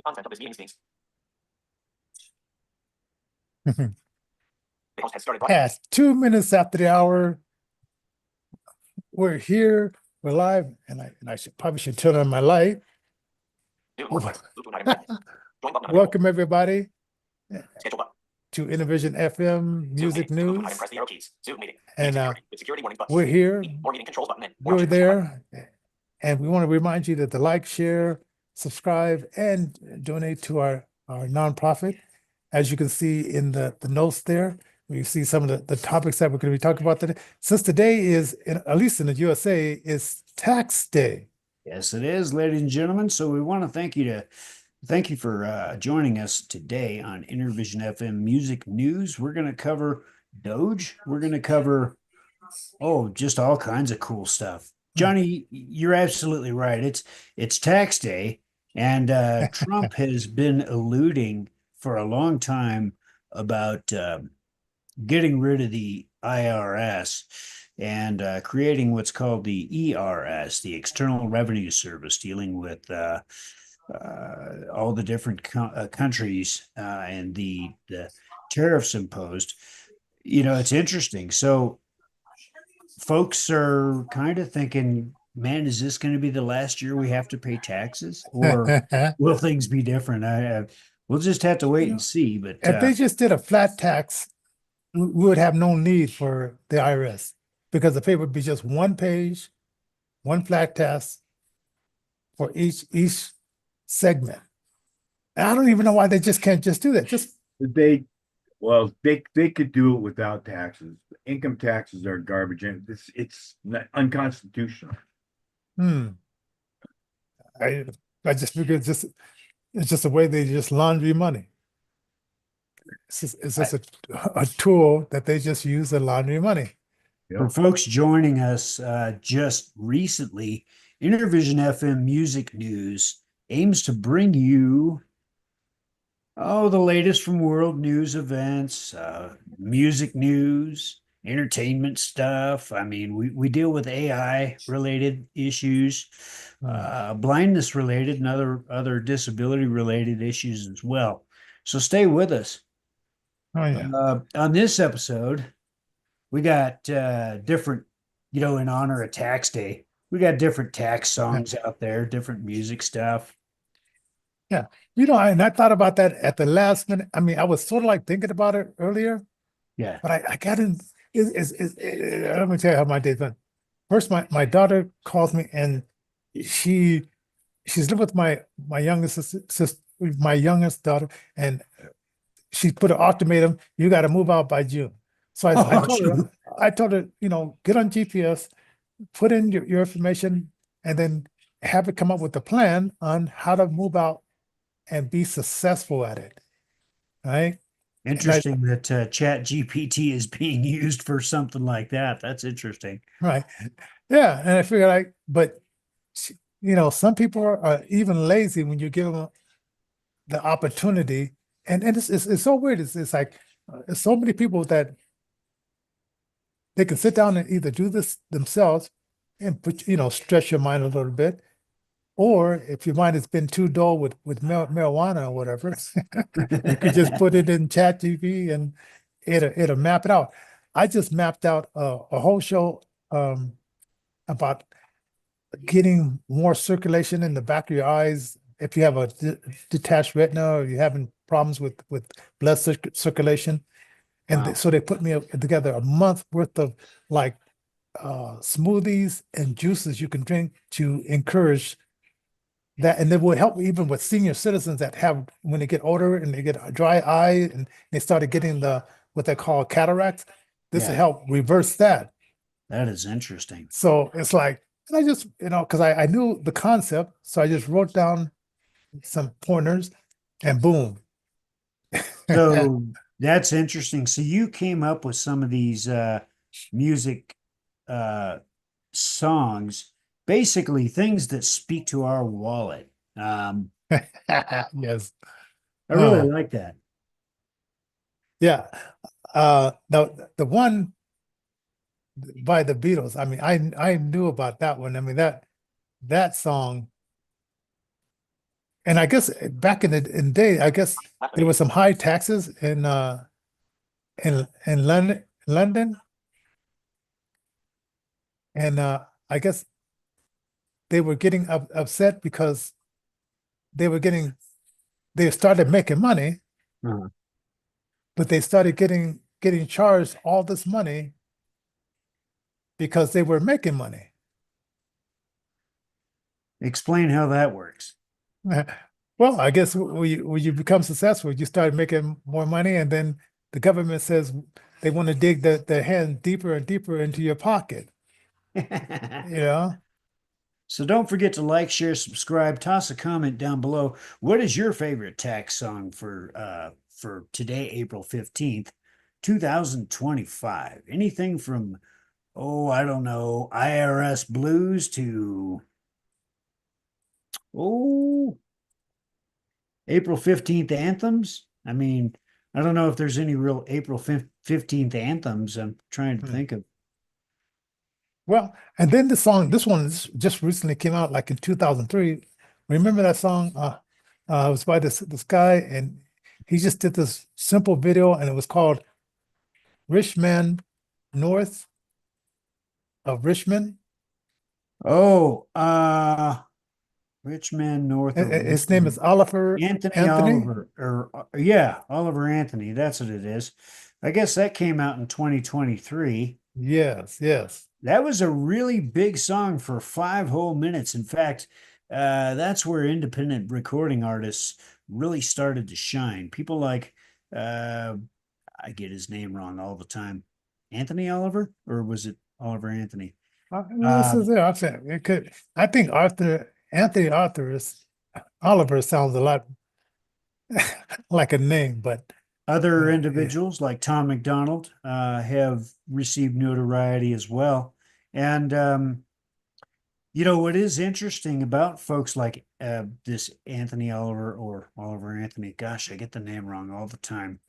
content of this meeting speaks. The host has started Past 2 minutes after the hour. We're here. We're live, and I probably should turn on my light. Welcome everybody to Innervision FM Music News. And we're here. We're there, and we want to remind you that to like, share, subscribe, and donate to our nonprofit. As you can see in the notes there, you see some of the topics that we're going to be talking about today. Since today is, at least in the USA, is tax day. Yes, it is, ladies and gentlemen. So we want to thank you for joining us today on Innervision FM Music News. We're going to cover Doge. We're going to cover, just all kinds of cool stuff. Johnny, you're absolutely right. It's tax day, and Trump has been alluding for a long time about getting rid of the IRS and creating what's called the ERS, the External Revenue Service, dealing with all the different countries and the tariffs imposed. You know, it's interesting. So folks are kind of thinking, man, is this going to be the last year we have to pay taxes, or will things be different? We'll just have to wait and see. But if they just did a flat tax, we would have no need for the IRS, because the paper would be just one page, one flat tax for each segment. And I don't even know why they just can't just do that. They could do it without taxes. Income taxes are garbage, and it's unconstitutional. I just figure it's just a way they just launder money. It's just a tool that they just use to launder money. For folks joining us just recently, Innervision FM Music News aims to bring you the latest from world news events, music news, entertainment stuff. I mean, we deal with AI related issues, blindness related, and other disability related issues as well. So stay with us. On this episode, we got different, in honor of tax day, we got different tax songs out there, different music stuff. Yeah. And I thought about that at the last minute. I mean, I was sort of like thinking about it earlier. Yeah. But I got in. Let me tell you how my day's been. First, my daughter calls me, and she's living with my youngest sister, my youngest daughter, and she put an ultimatum: you got to move out by June. So I told her, get on GPS, put in your information, and then have it come up with a plan on how to move out and be successful at it. Right? Interesting that Chat GPT is being used for something like that. That's interesting. Right. Yeah. And I figure but some people are even lazy when you give them the opportunity. And it's so weird. It's like there's so many people that they can sit down and either do this themselves and stretch your mind a little bit. Or if your mind has been too dull with marijuana or whatever, you could just put it in ChatGPT and it'll map it out. I just mapped out a whole show about getting more circulation in the back of your eyes. If you have a detached retina, or you're having problems with blood circulation. And Wow. so they put me together a month worth of smoothies and juices you can drink to encourage that. And it will help even with senior citizens that have, when they get older and they get a dry eye and they started getting what they call cataracts. This will help reverse that. That is interesting. So it's like, and I just, because I knew the concept, so I just wrote down some pointers and boom. So that's interesting. So you came up with some of these music songs, basically things that speak to our wallet. Yes. I really like that. Yeah. The one by the Beatles, I mean, I knew about that one. I mean, that song And I guess back in the day, I guess there were some high taxes in London, and I guess they were getting upset because they were getting they started making money, Uh-huh. but they started getting charged all this money because they were making money. Explain how that works. Well, I guess when you become successful, you start making more money, and then the government says they want to dig their hand deeper and deeper into your pocket. You know, So don't forget to like, share, subscribe, toss a comment down below. What is your favorite tax song for today, April 15th, 2025? Anything from, oh, I don't know, IRS blues to, oh, April 15th anthems. I mean, I don't know if there's any real April 15th anthems. I'm trying to think of. well, and then this one just recently came out, like in 2003. Remember that song? It was by this guy, and he just did this simple video, and it was called "Rich Man North of Richmond." Oh, Richmond North of His name is Richmond. Oliver Anthony Oliver, or yeah, Oliver Anthony. That's what it is. I guess that came out in 2023. Yes, yes. That was a really big song for 5 whole minutes. In fact, that's where independent recording artists really started to shine. People like, I get his name wrong all the time. Anthony Oliver, or was it Oliver Anthony? This is it. I'm saying it could. I think Anthony Oliver sounds a lot like a name, but Other yeah. individuals like Tom McDonald have received notoriety as well. And what is interesting about folks like this Anthony Oliver or Oliver Anthony, gosh, I get the name wrong all the time.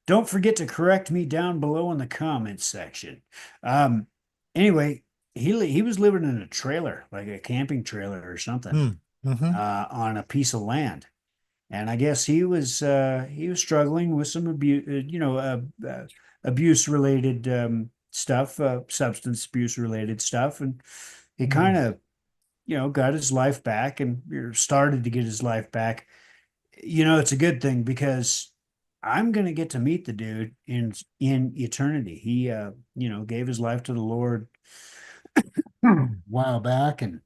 Don't forget to correct me down below in the comments section. Anyway, he was living in a trailer, like a camping trailer or something, on a piece of land. And I guess he was struggling with some abuse related stuff, substance abuse related stuff, and he kind of got his life back and started to get his life back. It's a good thing because I'm gonna get to meet the dude in eternity. He gave his life to the Lord a while back, and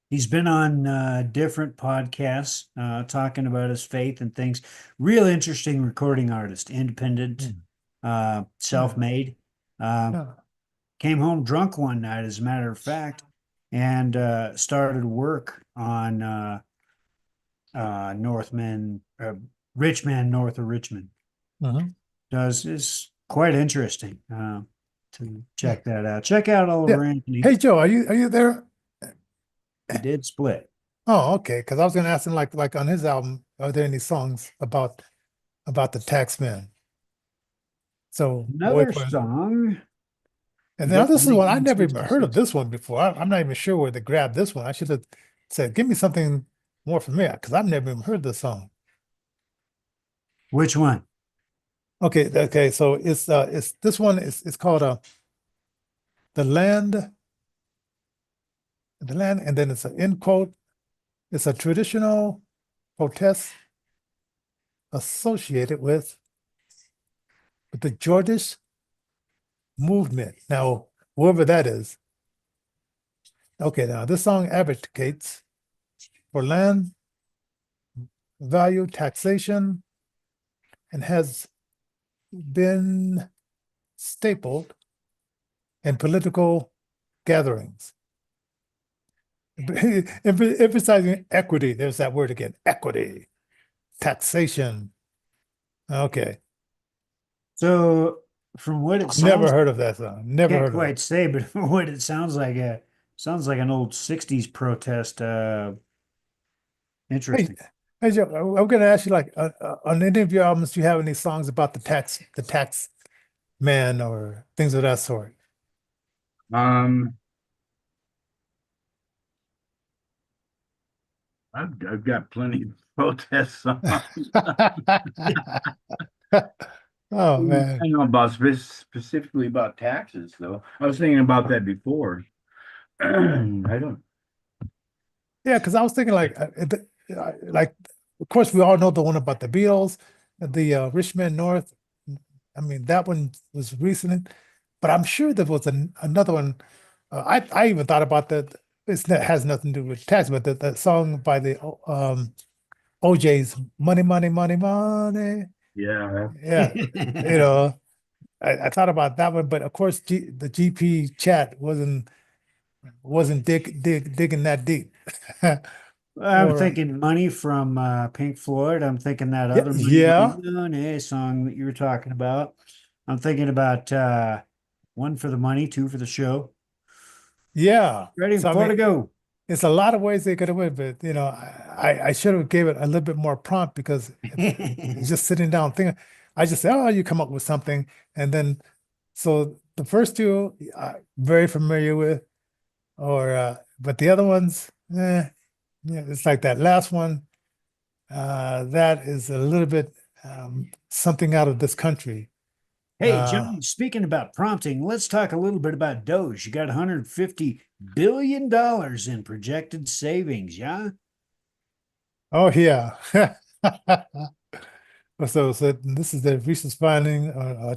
he's been on different podcasts talking about his faith and things. Real interesting recording artist, independent, self-made. Came home drunk one night, as a matter of fact, and started work on Richmond, north of Richmond. Is quite interesting to check that out. Check out Oliver Anthony. Hey Joe, are you there? He did split. Oh, okay. Because I was going to ask him, like on his album, are there any songs about the Taxman? So Another song. And now this is one I never even heard of this one before. I'm not even sure where to grab this one. I should have said, give me something more familiar, because I've never even heard this song. Which one? Okay. So it's this one is called the land, and then it's an end quote. It's a traditional protest associated with the Georgish movement. Now, whoever that is. Okay, now this song advocates for land value taxation and has been stapled in political gatherings. Emphasizing equity. There's that word again, equity, taxation. Okay. So from what it sounds, never heard of that song. Never can't heard quite of it. say, but from what it sounds like an old 60s protest. Interesting. Hey Joe, I'm going to ask you, like, on any of your albums, do you have any songs about the tax man or things of that sort? I've got plenty of protest songs. Oh I man. know about specifically about taxes, though. I was thinking about that before. I don't. Yeah, because I was thinking like, of course, we all know the one about the Beatles, the Rich Man North. I mean, that one was recent, but I'm sure there was another one. I even thought about that. It has nothing to do with tax, but the song by the OJ's "Money, Money, Money, Money." Yeah, Yeah, you know, I thought about that one, but of course, the GP chat wasn't digging that deep. I'm Or thinking Money from Pink Floyd. I'm thinking that yeah, other Money, Money, yeah, Money song that you were talking about. I'm thinking about one for the money, two for the show. yeah. Ready, So I four to mean, go. it's a lot of ways they could have went, but I should have gave it a little bit more prompt because just sitting down thinking, I just say, oh, you come up with something, and then so the first two I'm very familiar with, or but the other ones, yeah, it's like that last one. That is a little bit something out of this country. Hey, John, speaking about prompting, let's talk a little bit about Doge. You got $150 billion in projected savings, yeah? Oh yeah. So this is the recent finding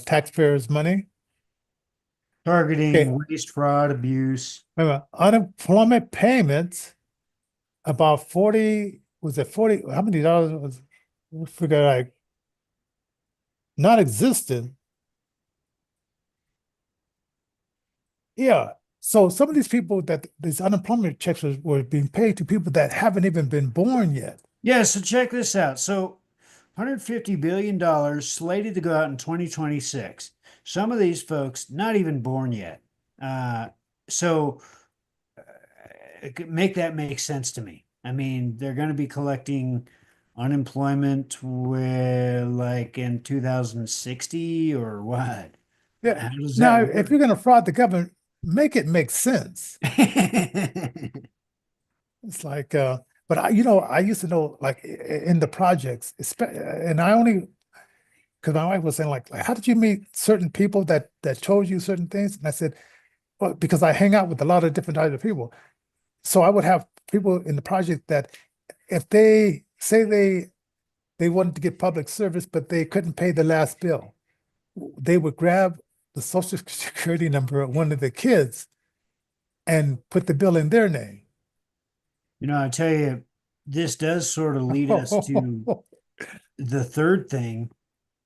taxpayers' money. Okay, Targeting waste, fraud, abuse. remember, unemployment payments about 40, was it 40? How many dollars was we figure like not existent? Yeah. So some of these people that these unemployment checks were being paid to people that haven't even been born yet. Yeah, so check this out. So $150 billion slated to go out in 2026. Some of these folks not even born yet. So make that make sense to me. I mean, they're going to be collecting unemployment with like in 2060 or what? Yeah. How does Now, that if work? you're going to fraud the government, make it make sense. It's like, but I used to know like in the projects, and I only because my wife was saying like, how did you meet certain people that told you certain things? And I said, well, because I hang out with a lot of different types of people. So I would have people in the project that if they say they wanted to get public service, but they couldn't pay the last bill, they would grab the social security number of one of the kids and put the bill in their name. You know, I tell you, this does sort of lead us to the third thing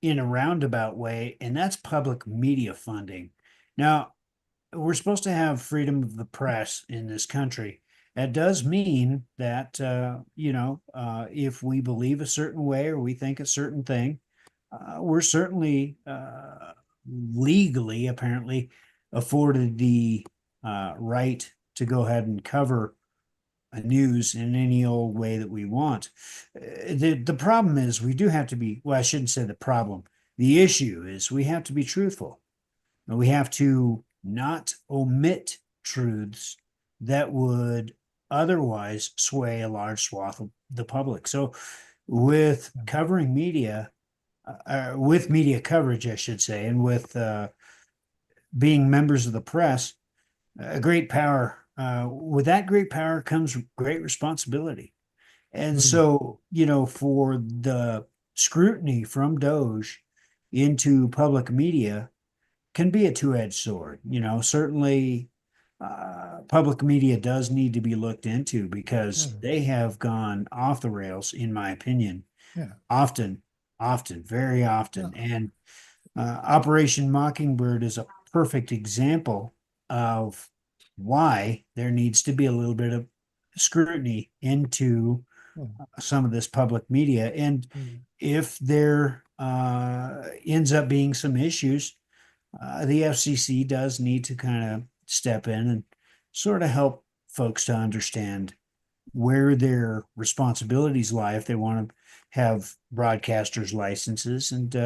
in a roundabout way, and that's public media funding. Now, we're supposed to have freedom of the press in this country. That does mean that, if we believe a certain way or we think a certain thing, we're certainly legally, apparently, afforded the right to go ahead and cover news in any old way that we want. The problem is we do have to be, well, I shouldn't say the problem. The issue is we have to be truthful. And we have to not omit truths that would otherwise sway a large swath of the public. So with covering media, with media coverage, I should say, and with being members of the press, a great power. With that great power comes great responsibility. And so, for the scrutiny from Doge into public media can be a two-edged sword. Certainly public media does need to be looked into because they have gone off the rails, in my opinion, Yeah. often, very often. And Operation Mockingbird is a perfect example of why there needs to be a little bit of scrutiny into some of this public media. And if there ends up being some issues, the FCC does need to kind of step in and sort of help folks to understand where their responsibilities lie if they want to have broadcasters licenses and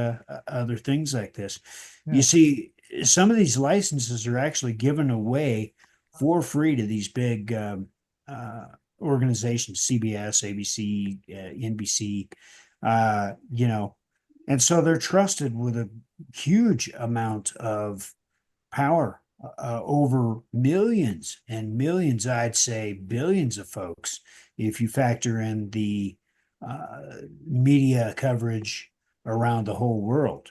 other things like this. You see, some of these licenses are actually given away for free to these big organizations, CBS, ABC, NBC, you know, and so they're trusted with a huge amount of power over millions and millions, I'd say billions of folks, if you factor in the media coverage around the whole world.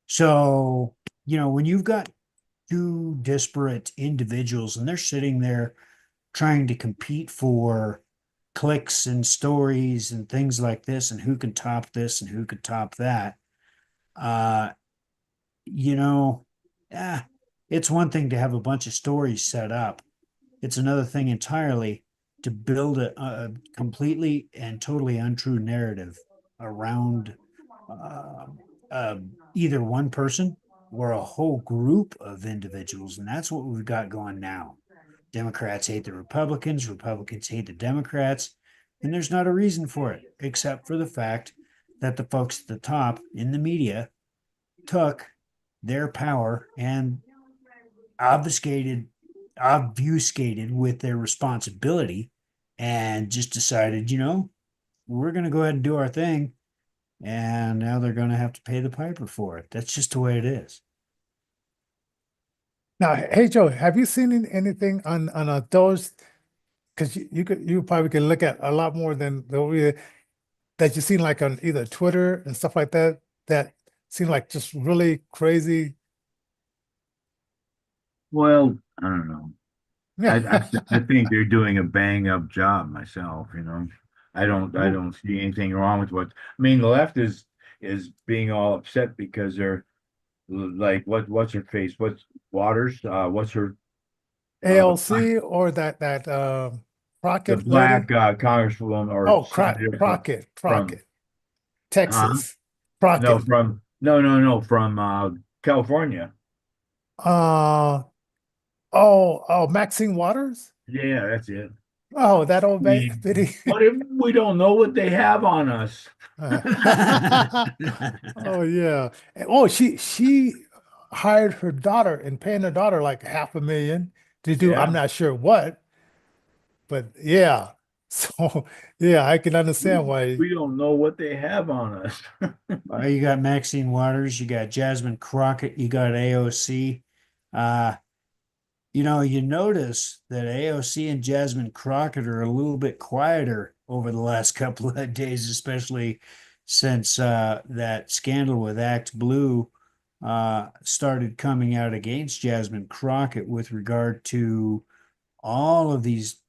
So, you know, when you've got two disparate individuals and they're sitting there trying to compete for clicks and stories and things like this, and who can top this and who could top that, you know, it's one thing to have a bunch of stories set up. It's another thing entirely to build a completely and totally untrue narrative around either one person or a whole group of individuals. And that's what we've got going now. Democrats hate the Republicans, Republicans hate the Democrats, and there's not a reason for it, except for the fact that the folks at the top in the media took their power and obfuscated with their responsibility and just decided, you know, we're going to go ahead and do our thing. And now they're going to have to pay the piper for it. That's just the way it is. Now, hey Joe, have you seen anything on those? Because you probably can look at a lot more than that you've seen like on either Twitter and stuff like that that seem like just really crazy. Well, I don't know. Yeah. I think they're doing a bang up job myself, you know. I don't see anything wrong with what I mean. The left is being all upset because they're like what's her face? What's Waters? What's her ALC or that the Crockett black lady? congresswoman or Oh, senator Crockett, from Texas. no Crockett. from no from California. Maxine Waters? Yeah, that's it. Oh, that old mean, bitty. What if we don't know what they have on us? Oh yeah. Oh, she hired her daughter and paying her daughter like $500,000 to do I'm Yeah. not sure what, but yeah. So yeah, I can understand why. We don't know what they have on us. You got Maxine Waters, you got Jasmine Crockett, you got AOC. You know, you notice that AOC and Jasmine Crockett are a little bit quieter over the last couple of days, especially since that scandal with Act Blue started coming out against Jasmine Crockett with regard to all of these,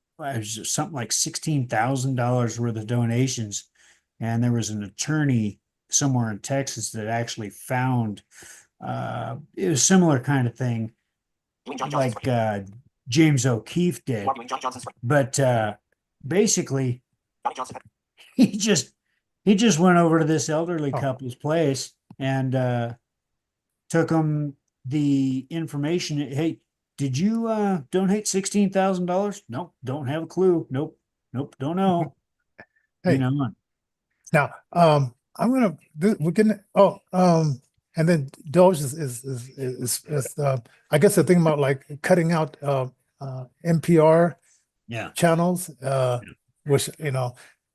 something like $16,000 worth of donations. And there was an attorney somewhere in Texas that actually found it was a similar kind of thing like James O'Keefe did. But basically, he just went over to this elderly couple's place and took them the information. Hey, did you donate $16,000? Nope, don't have a clue. Nope, don't know. Hey. You know. Now, and then Doge is I guess the thing about like cutting out NPR channels, which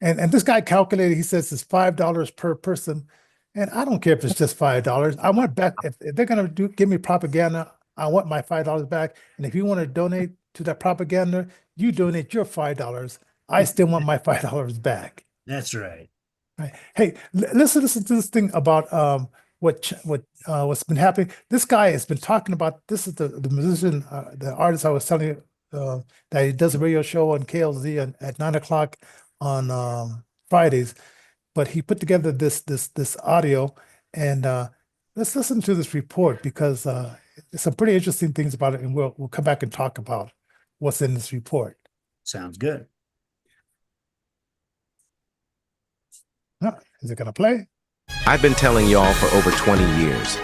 and this guy calculated, he says it's $5 per person, and I don't care if it's just $5. I want back if they're gonna give me propaganda, I want my $5 back, and if you want to donate to that propaganda, you donate your $5. I still want my $5 back. That's right. Right. Hey, listen to this thing about what's been happening. This guy has been talking about. This is the musician, the artist I was telling you that he does a radio show on KLZ at 9 o'clock on Fridays. But he put together this audio, and let's listen to this report because there's some pretty interesting things about it, and we'll come back and talk about what's in this report. Sounds good. Is it gonna play? I've been telling y'all for over 20 years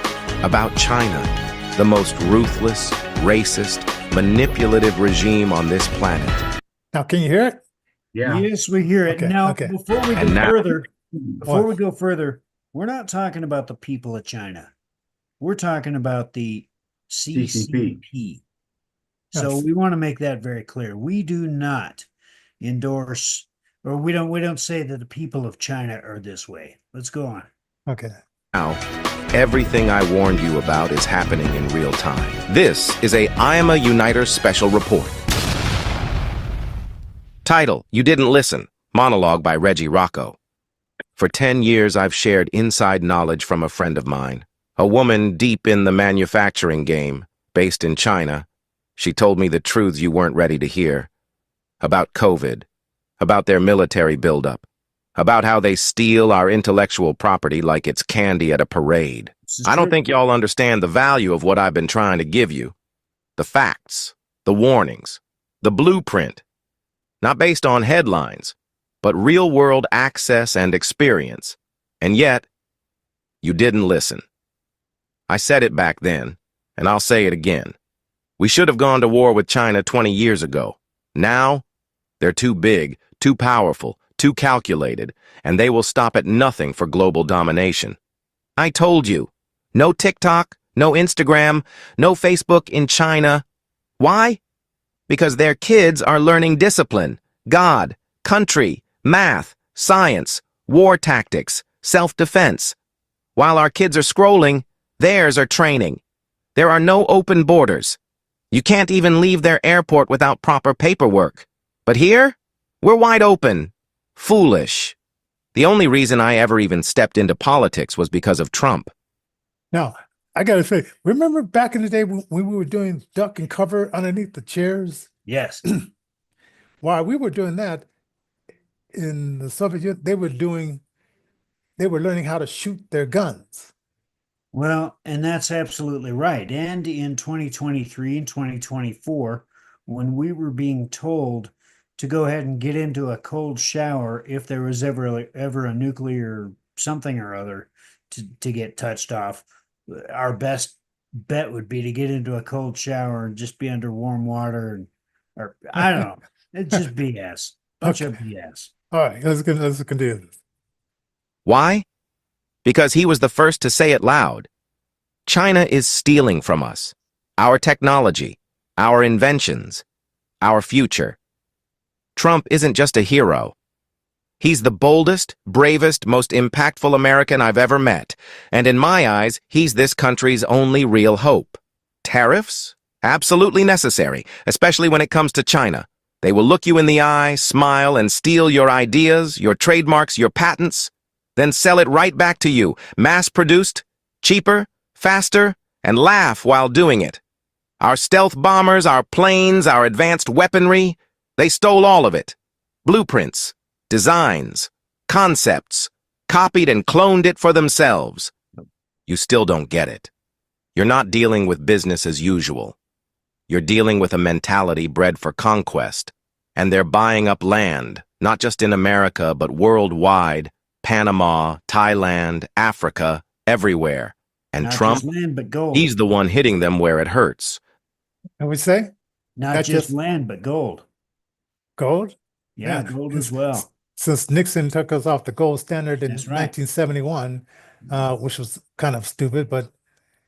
about China, the most ruthless, racist, manipulative regime on this planet. Now, can you hear it? Yeah. Yes, we hear it. Okay, Now, okay. before we go further, we're not talking about the people of China. We're talking about the CCP. So Yes. we want to make that very clear. We do not endorse, or we don't say that the people of China are this way. Let's go on. Okay. Now, everything I warned you about is happening in real time. This is a I Am a Uniter special report. Title, You Didn't Listen, monologue by Reggie Rocco. For 10 years, I've shared inside knowledge from a friend of mine, a woman deep in the manufacturing game, based in China. She told me the truths you weren't ready to hear. About COVID, about their military buildup, about how they steal our intellectual property like it's candy at a parade. I don't think y'all understand the value of what I've been trying to give you. The facts, the warnings, the blueprint. Not based on headlines, but real-world access and experience. And yet, you didn't listen. I said it back then, and I'll say it again. We should have gone to war with China 20 years ago. Now, they're too big, too powerful, too calculated, and they will stop at nothing for global domination. I told you, no TikTok, no Instagram, no Facebook in China. Why? Because their kids are learning discipline, God, country, math, science, war tactics, self-defense. While our kids are scrolling, theirs are training. There are no open borders. You can't even leave their airport without proper paperwork. But here, we're wide open. Foolish. The only reason I ever even stepped into politics was because of Trump. Now, I got to say, remember back in the day when we were doing duck and cover underneath the chairs? Yes. While we were doing that, in the Soviet Union, they were learning how to shoot their guns. Well, and that's absolutely right. And in 2023 and 2024, when we were being told to go ahead and get into a cold shower if there was ever a nuclear something or other to get touched off, our best bet would be to get into a cold shower and just be under warm water, or I don't know. It's just BS. Bunch of BS. All right, let's continue this. Why? Because he was the first to say it loud. China is stealing from us. Our technology, our inventions, our future. Trump isn't just a hero. He's the boldest, bravest, most impactful American I've ever met. And in my eyes, he's this country's only real hope. Tariffs? Absolutely necessary, especially when it comes to China. They will look you in the eye, smile, and steal your ideas, your trademarks, your patents, then sell it right back to you, mass-produced, cheaper, faster, and laugh while doing it. Our stealth bombers, our planes, our advanced weaponry, they stole all of it. Blueprints, designs, concepts, copied and cloned it for themselves. You still don't get it. You're not dealing with business as usual. You're dealing with a mentality bred for conquest, and they're buying up land, not just in America, but worldwide, Panama, Thailand, Africa, everywhere. And Not Trump, just land, but gold. he's the one hitting them where it hurts. And we say Not not just just- land, but gold. gold. Yeah, Yeah. gold as well. Since Nixon took us off the gold standard in That's right. 1971, which was kind of stupid, but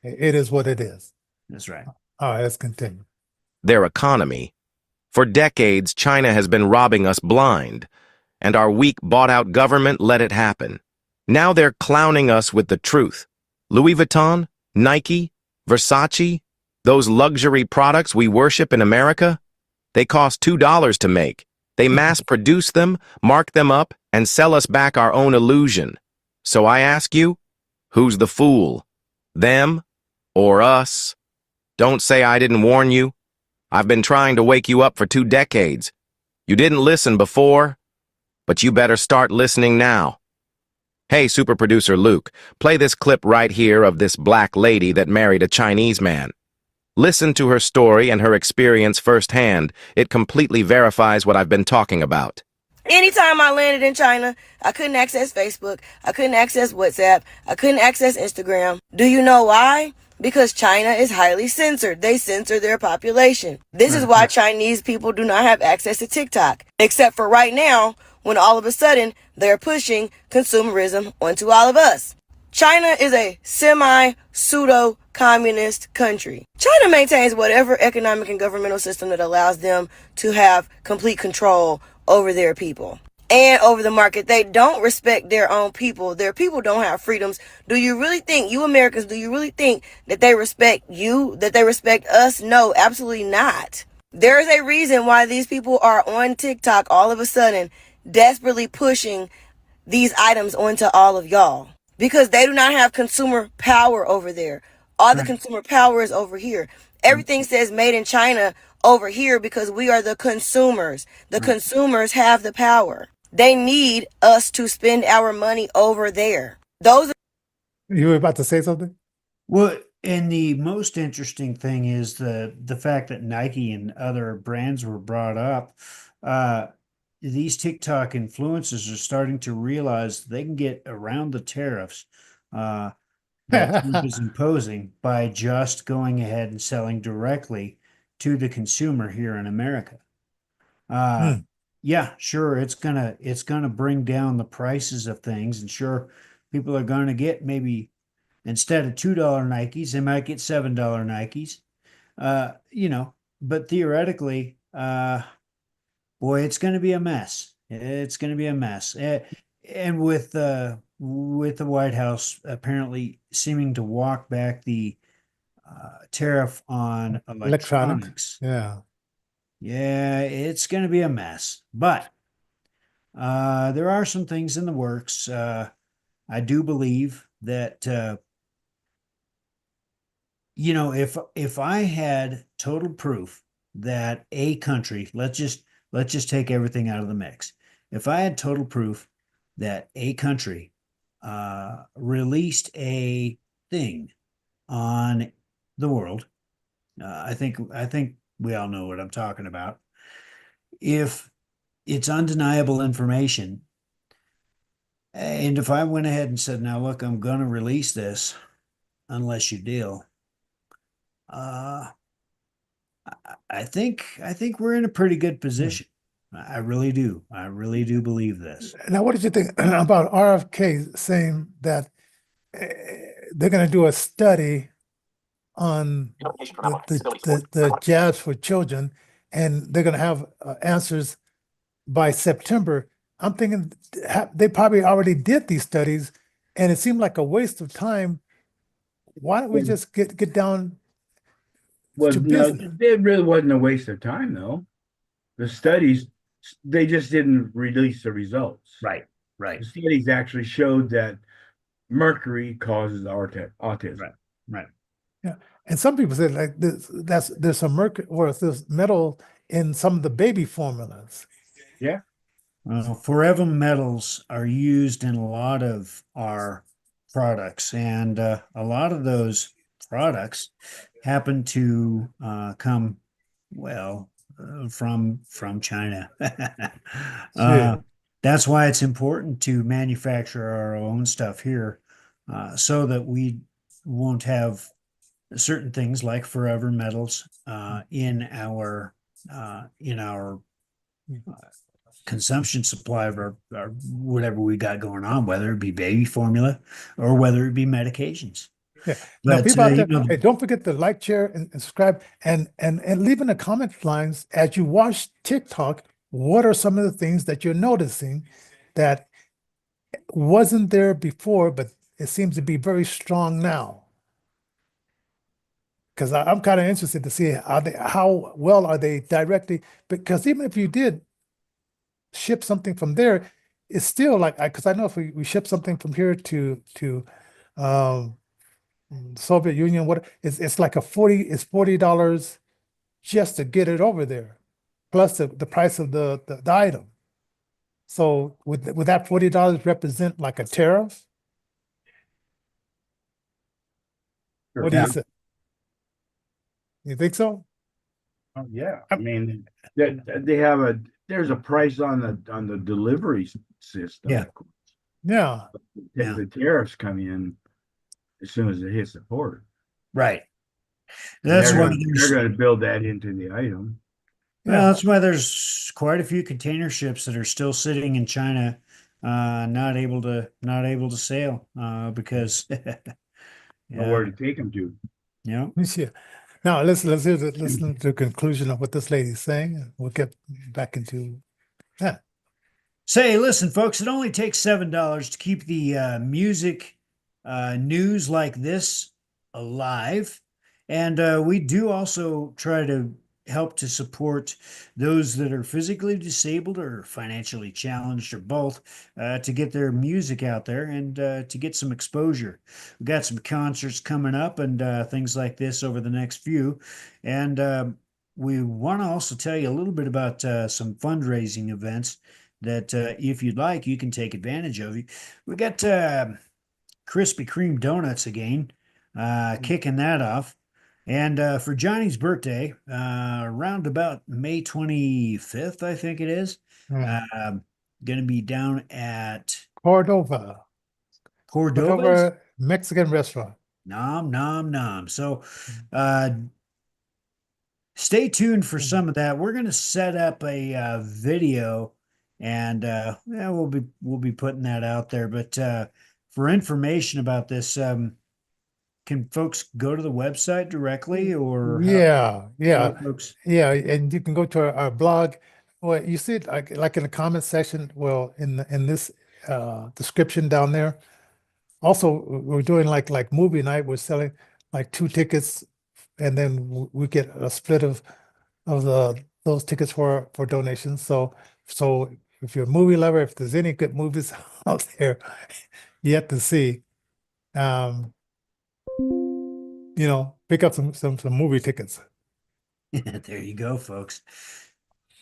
it is what it is. That's right. All right, let's continue. Their economy. For decades, China has been robbing us blind, and our weak, bought-out government let it happen. Now they're clowning us with the truth. Louis Vuitton, Nike, Versace, those luxury products we worship in America, they cost $2 to make. They mass-produce them, mark them up, and sell us back our own illusion. So I ask you, who's the fool? Them or us? Don't say I didn't warn you. I've been trying to wake you up for 2 decades. You didn't listen before, but you better start listening now. Hey, super producer Luke, play this clip right here of this black lady that married a Chinese man. Listen to her story and her experience firsthand. It completely verifies what I've been talking about. Anytime I landed in China, I couldn't access Facebook, I couldn't access WhatsApp, I couldn't access Instagram. Do you know why? Because China is highly censored. They censor their population. This is why Chinese people do not have access to TikTok, except for right now, when all of a sudden they're pushing consumerism onto all of us. China is a semi-pseudo-communist country. China maintains whatever economic and governmental system that allows them to have complete control over their people and over the market. They don't respect their own people. Their people don't have freedoms. Do you really think, you Americans, do you really think that they respect you, that they respect us? No, absolutely not. There is a reason why these people are on TikTok all of a sudden, desperately pushing these items onto all of y'all, because they do not have consumer power over there. All the consumer power is over here. Everything says made in China over here because we are the consumers. The consumers have the power. They need us to spend our money over there. Those. You were about to say something? Well, and the most interesting thing is the fact that Nike and other brands were brought up. These TikTok influencers are starting to realize they can get around the tariffs that Trump is imposing by just going ahead and selling directly to the consumer here in America. Yeah, sure, it's gonna bring down the prices of things, and sure, people are gonna get maybe instead of $2 Nikes, they might get $7 Nikes. But theoretically, boy, it's going to be a mess. It's going to be a mess. And with the White House apparently seeming to walk back the tariff on electronics. Yeah. Yeah, it's going to be a mess. But there are some things in the works. I do believe that if I had total proof that a country, let's just take everything out of the mix. If I had total proof that a country released a thing on the world, I think we all know what I'm talking about. If it's undeniable information, and if I went ahead and said, now look, I'm going to release this unless you deal, I think we're in a pretty good position. I really do. I really do believe this. Now, what did you think about RFK saying that they're going to do a study on the jabs for children, and they're going to have answers by September? I'm thinking they probably already did these studies, and it seemed like a waste of time. Why don't we just get down? Well, no, it really wasn't a waste of time, though. The studies, they just didn't release the results. Right. The studies actually showed that mercury causes autism. Right. Yeah, and some people said like there's some mercury or there's metal in some of the baby formulas. Yeah. Forever metals are used in a lot of our products, and a lot of those products happen to come from China. That's why it's important to manufacture our own stuff here, so that we won't have certain things like forever metals in our consumption supply of our whatever we got going on, whether it be baby formula or whether it be medications. Yeah. Now, people out there, hey, don't forget to like, share, and subscribe, and leave in the comment lines as you watch TikTok. What are some of the things that you're noticing that wasn't there before, but it seems to be very strong now? Because I'm kind of interested to see how well are they directly, because even if you did ship something from there, it's still like, because I know if we ship something from here to Soviet Union, it's like $40 just to get it over there, plus the price of the item. So would that $40 represent like a tariff? Sure. What do you say? You think so? Oh, yeah. I mean, there's a price on the delivery system. Yeah. Yeah. The tariffs come in as soon as it hits the port. Right. That's why they're going to build that into the item. Yeah, that's why there's quite a few container ships that are still sitting in China, not able to sail, because Where to take them to? Yeah. Yeah. Now listen to the conclusion of what this lady's saying, and we'll get back into Yeah. Say, listen, folks, it only takes $7 to keep the music news like this alive. And we do also try to help to support those that are physically disabled or financially challenged or both to get their music out there and to get some exposure. We've got some concerts coming up and things like this over the next few. And we want to also tell you a little bit about some fundraising events that if you'd like, you can take advantage of. We got Krispy Kreme donuts again, kicking that off. And for Johnny's birthday, around about May 25th, I think it is, going to be down at Cordova Cordova's. Mexican restaurant. Nom, nom, nom. So stay tuned for some of that. We're going to set up a video and yeah, we'll be putting that out there. But for information about this, can folks go to the website directly or Yeah, folks? yeah, and you can go to our blog. Well, you see it like in the comment section. Well, in this description down there. Also, we're doing like movie night. We're selling like 2 tickets, and then we get a split of those tickets for donations. So if you're a movie lover, if there's any good movies out there yet to see, pick up some movie tickets. There you go, folks.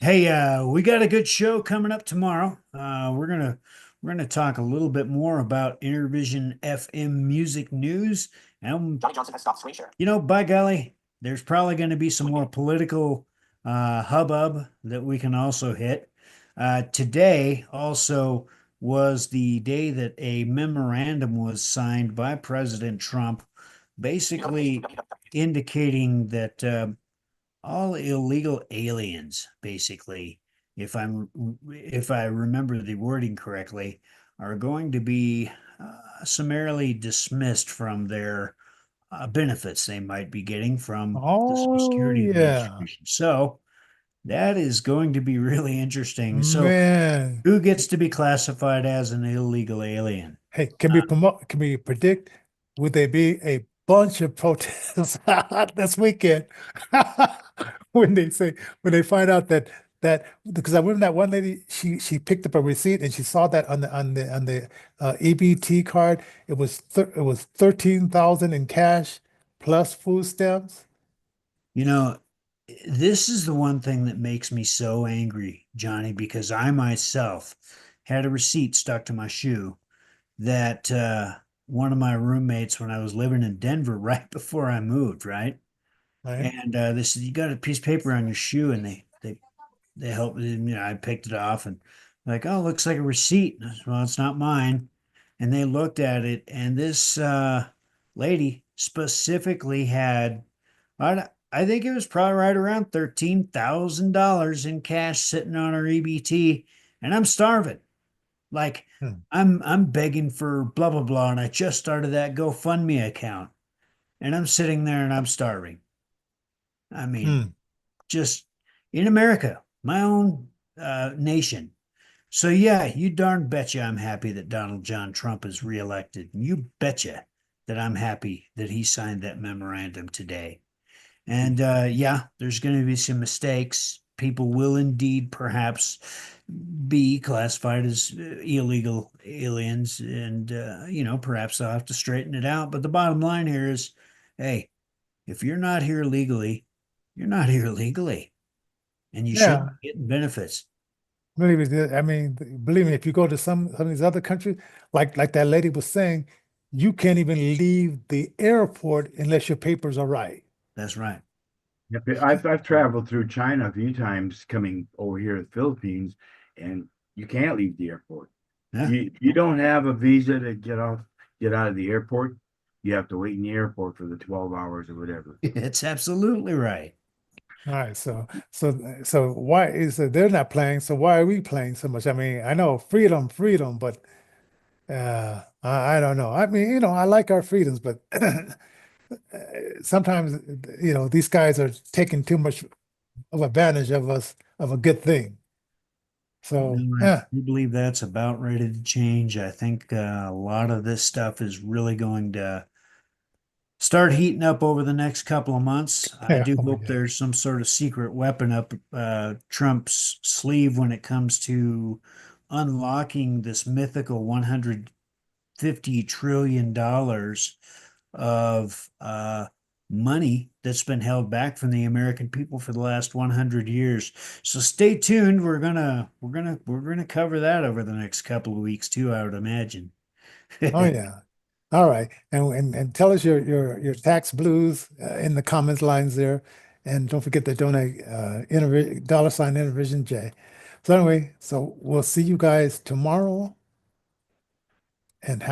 Hey, we got a good show coming up tomorrow. We're gonna talk a little bit more about Innervision FM music news. And Johnny Johnson has stopped screen share. by golly, there's probably going to be some more political hubbub that we can also hit. Today also was the day that a memorandum was signed by President Trump, basically indicating that all illegal aliens, basically, if I remember the wording correctly, are going to be summarily dismissed from their benefits they might be getting from the Social Oh, Security yeah. Administration. So that is going to be really interesting. So Man, who gets to be classified as an illegal alien? hey, can we predict, would there be a bunch of protests this weekend when they find out that because I remember that one lady, she picked up a receipt and she saw that on the EBT card, it was 13,000 in cash plus food stamps. This is the one thing that makes me so angry, Johnny, because I myself had a receipt stuck to my shoe that one of my roommates, when I was living in Denver right before I moved, right? Right? And they said, you got a piece of paper on your shoe, and they helped me. I picked it off and like, oh, looks like a receipt. I said, well, it's not mine. And they looked at it, and this lady specifically had, I think it was probably right around $13,000 in cash sitting on her EBT, and I'm starving. Like I'm begging for blah blah blah, and I just started that GoFundMe account, and I'm sitting there and I'm starving. I mean, just in America, my own nation. So yeah, you darn betcha I'm happy that Donald John Trump is reelected. You betcha that I'm happy that he signed that memorandum today. And yeah, there's going to be some mistakes. People will indeed perhaps be classified as illegal aliens, and perhaps they'll have to straighten it out. But the bottom line here is, hey, if you're not here legally, you're not here legally, and you shouldn't be getting benefits. Believe me, if you go to some of these other countries, like that lady was saying, you can't even leave the airport unless your papers are right. That's right. Yep, I've traveled through China a few times coming over here to the Philippines, and you can't leave the airport. Yeah. You don't have a visa to get out of the airport. You have to wait in the airport for the 12 hours or whatever. It's absolutely right. All right, so why is it they're not playing? So why are we playing so much? I mean, I know freedom, but I don't know. I mean, I like our freedoms, but sometimes these guys are taking too much of advantage of us of a good thing. So No, yeah, I believe that's about ready to change. I think a lot of this stuff is really going to start heating up over the next couple of months. I yeah, do oh, hope yeah. there's some sort of secret weapon up Trump's sleeve when it comes to unlocking this mythical $150 trillion of money that's been held back from the American people for the last 100 years. So stay tuned. We're gonna cover that over the next couple of weeks too, I would imagine. Oh yeah. All right. And tell us your tax blues in the comments lines there. And don't forget to donate $ Innervision J. So anyway, so we'll see you guys tomorrow and